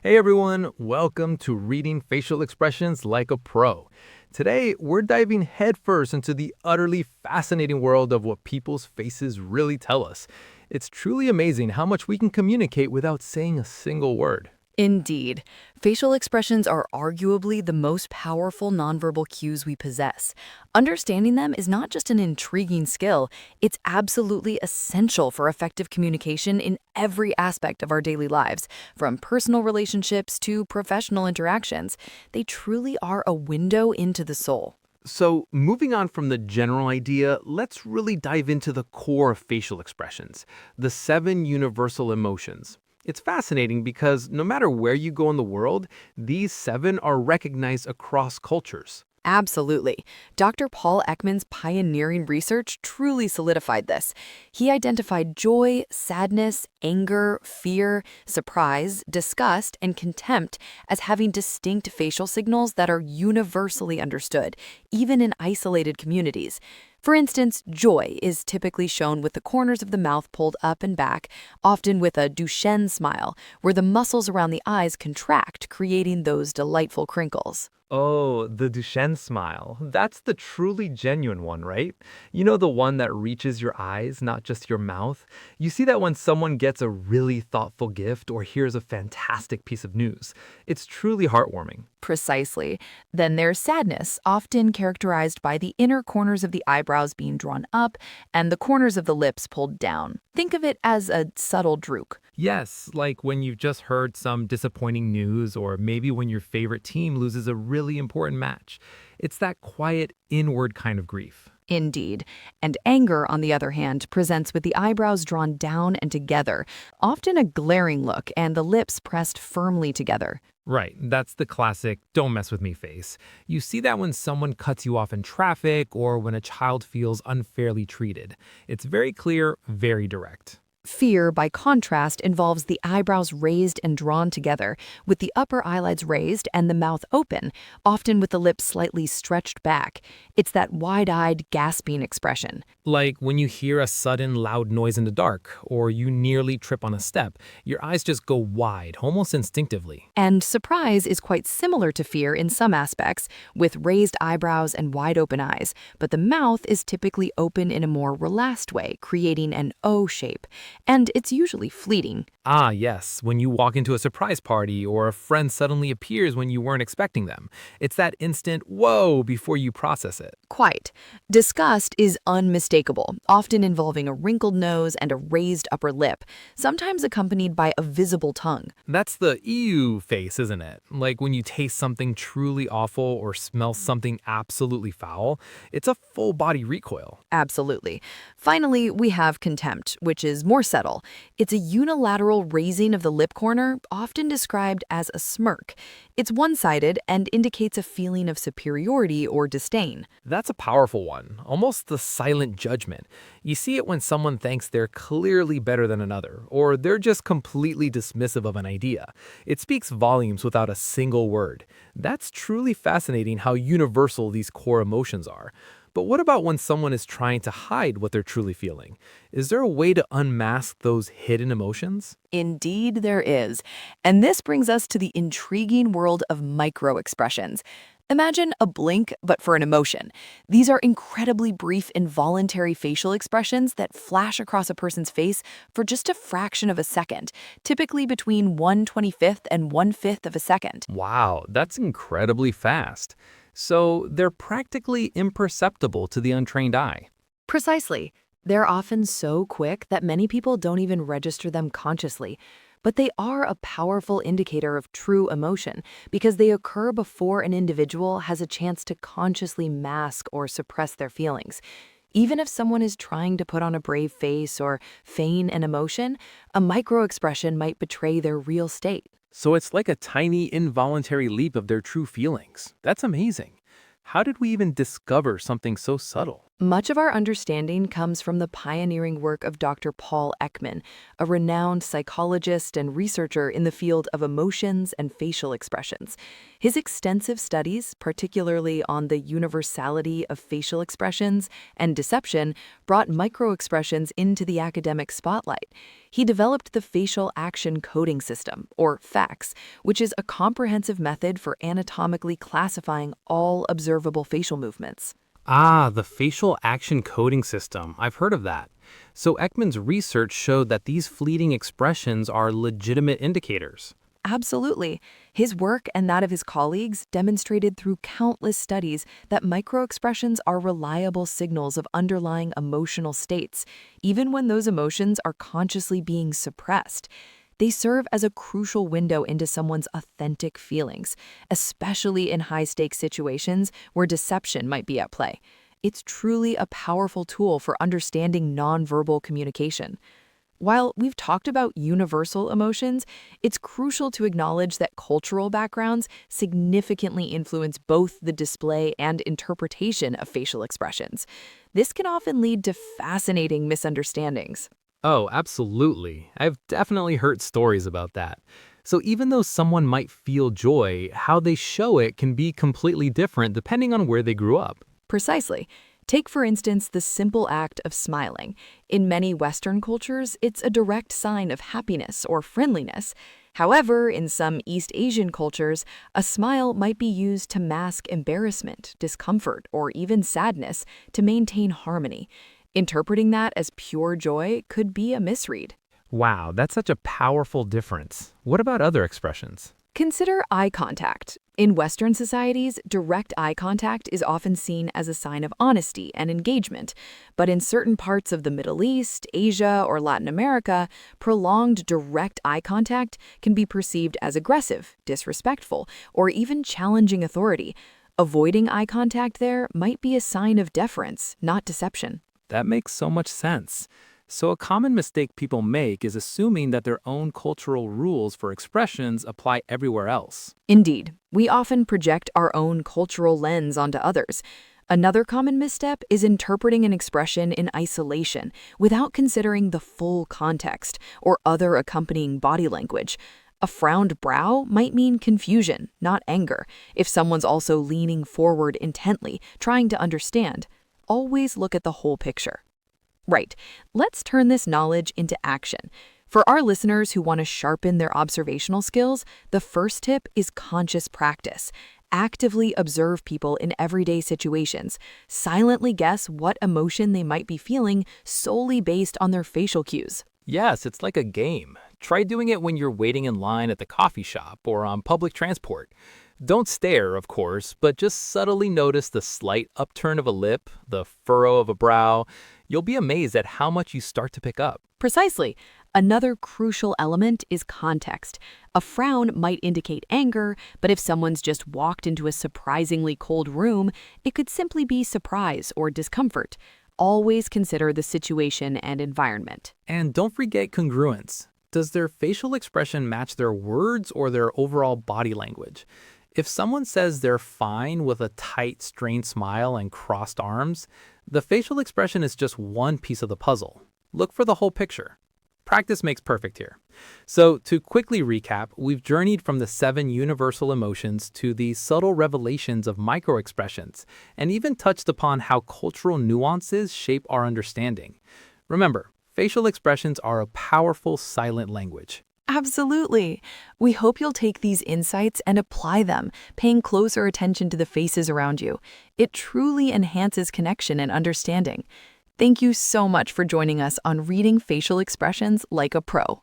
Hey everyone, welcome to Reading Facial Expressions Like a Pro. Today, we're diving headfirst into the utterly fascinating world of what people's faces really tell us. It's truly amazing how much we can communicate without saying a single word. Indeed, facial expressions are arguably the most powerful nonverbal cues we possess. Understanding them is not just an intriguing skill, it's absolutely essential for effective communication in every aspect of our daily lives, from personal relationships to professional interactions. They truly are a window into the soul. So, moving on from the general idea, let's really dive into the core of facial expressions, the seven universal emotions. It's fascinating because no matter where you go in the world, these seven are recognized across cultures. Absolutely. Dr. Paul Ekman's pioneering research truly solidified this. He identified joy, sadness, anger, fear, surprise, disgust, and contempt as having distinct facial signals that are universally understood, even in isolated communities. For instance, joy is typically shown with the corners of the mouth pulled up and back, often with a Duchenne smile, where the muscles around the eyes contract, creating those delightful crinkles. Oh, the Duchenne smile. That's the truly genuine one, right? You know, the one that reaches your eyes, not just your mouth. You see that when someone gets a really thoughtful gift or hears a fantastic piece of news. It's truly heartwarming. Precisely. Then there's sadness, often characterized by the inner corners of the eyebrows being drawn up and the corners of the lips pulled down. Think of it as a subtle droop. Yes, like when you've just heard some disappointing news, or maybe when your favorite team loses a really important match. It's that quiet, inward kind of grief. Indeed. And anger, on the other hand, presents with the eyebrows drawn down and together, often a glaring look and the lips pressed firmly together. Right, that's the classic don't mess with me face. You see that when someone cuts you off in traffic or when a child feels unfairly treated. It's very clear, very direct. Fear, by contrast, involves the eyebrows raised and drawn together, with the upper eyelids raised and the mouth open, often with the lips slightly stretched back. It's that wide-eyed, gasping expression. Like when you hear a sudden loud noise in the dark, or you nearly trip on a step, your eyes just go wide, almost instinctively. And surprise is quite similar to fear in some aspects, with raised eyebrows and wide open eyes, but the mouth is typically open in a more relaxed way, creating an O shape. And it's usually fleeting. Ah, yes, when you walk into a surprise party or a friend suddenly appears when you weren't expecting them. It's that instant whoa before you process it. Quite. Disgust is unmistakable, often involving a wrinkled nose and a raised upper lip, sometimes accompanied by a visible tongue. That's the ew face, isn't it? Like when you taste something truly awful or smell something absolutely foul, it's a full body recoil. Absolutely. Finally, we have contempt, which is more subtle. It's a unilateral raising of the lip corner, often described as a smirk. It's one-sided and indicates a feeling of superiority or disdain. That's a powerful one, almost the silent judgment. You see it when someone thinks they're clearly better than another, or they're just completely dismissive of an idea. It speaks volumes without a single word. That's truly fascinating how universal these core emotions are. But what about when someone is trying to hide what they're truly feeling? Is there a way to unmask those hidden emotions? Indeed, there is. And this brings us to the intriguing world of micro-expressions. Imagine a blink, but for an emotion. These are incredibly brief, involuntary facial expressions that flash across a person's face for just a fraction of a second, typically between 1/25th and 1/5 of a second. Wow, that's incredibly fast. So they're practically imperceptible to the untrained eye. Precisely. They're often so quick that many people don't even register them consciously. But they are a powerful indicator of true emotion because they occur before an individual has a chance to consciously mask or suppress their feelings. Even if someone is trying to put on a brave face or feign an emotion, a microexpression might betray their real state. So it's like a tiny involuntary leap of their true feelings. That's amazing. How did we even discover something so subtle? Much of our understanding comes from the pioneering work of Dr. Paul Ekman, a renowned psychologist and researcher in the field of emotions and facial expressions. His extensive studies, particularly on the universality of facial expressions and deception, brought microexpressions into the academic spotlight. He developed the Facial Action Coding System, or FACS, which is a comprehensive method for anatomically classifying all observable facial movements. Ah, the facial action coding system. I've heard of that. So Ekman's research showed that these fleeting expressions are legitimate indicators. Absolutely. His work and that of his colleagues demonstrated through countless studies that microexpressions are reliable signals of underlying emotional states, even when those emotions are consciously being suppressed. They serve as a crucial window into someone's authentic feelings, especially in high-stakes situations where deception might be at play. It's truly a powerful tool for understanding nonverbal communication. While we've talked about universal emotions, it's crucial to acknowledge that cultural backgrounds significantly influence both the display and interpretation of facial expressions. This can often lead to fascinating misunderstandings. Oh, absolutely. I've definitely heard stories about that. So even though someone might feel joy, how they show it can be completely different depending on where they grew up. Precisely. Take, for instance, the simple act of smiling. In many Western cultures, it's a direct sign of happiness or friendliness. However, in some East Asian cultures, a smile might be used to mask embarrassment, discomfort, or even sadness to maintain harmony. Interpreting that as pure joy could be a misread. Wow, that's such a powerful difference. What about other expressions? Consider eye contact. In Western societies, direct eye contact is often seen as a sign of honesty and engagement. But in certain parts of the Middle East, Asia, or Latin America, prolonged direct eye contact can be perceived as aggressive, disrespectful, or even challenging authority. Avoiding eye contact there might be a sign of deference, not deception. That makes so much sense. So a common mistake people make is assuming that their own cultural rules for expressions apply everywhere else. Indeed, we often project our own cultural lens onto others. Another common misstep is interpreting an expression in isolation without considering the full context or other accompanying body language. A frowned brow might mean confusion, not anger, if someone's also leaning forward intently, trying to understand. Always look at the whole picture. Right, let's turn this knowledge into action. For our listeners who want to sharpen their observational skills, the first tip is conscious practice. Actively observe people in everyday situations. Silently guess what emotion they might be feeling solely based on their facial cues. Yes, it's like a game. Try doing it when you're waiting in line at the coffee shop or on public transport. Don't stare, of course, but just subtly notice the slight upturn of a lip, the furrow of a brow. You'll be amazed at how much you start to pick up. Precisely. Another crucial element is context. A frown might indicate anger, but if someone's just walked into a surprisingly cold room, it could simply be surprise or discomfort. Always consider the situation and environment. And don't forget congruence. Does their facial expression match their words or their overall body language? If someone says they're fine with a tight, strained smile and crossed arms, the facial expression is just one piece of the puzzle. Look for the whole picture. Practice makes perfect here. So, to quickly recap, we've journeyed from the 7 universal emotions to the subtle revelations of microexpressions, and even touched upon how cultural nuances shape our understanding. Remember, facial expressions are a powerful silent language. Absolutely. We hope you'll take these insights and apply them, paying closer attention to the faces around you. It truly enhances connection and understanding. Thank you so much for joining us on Reading Facial Expressions Like a Pro.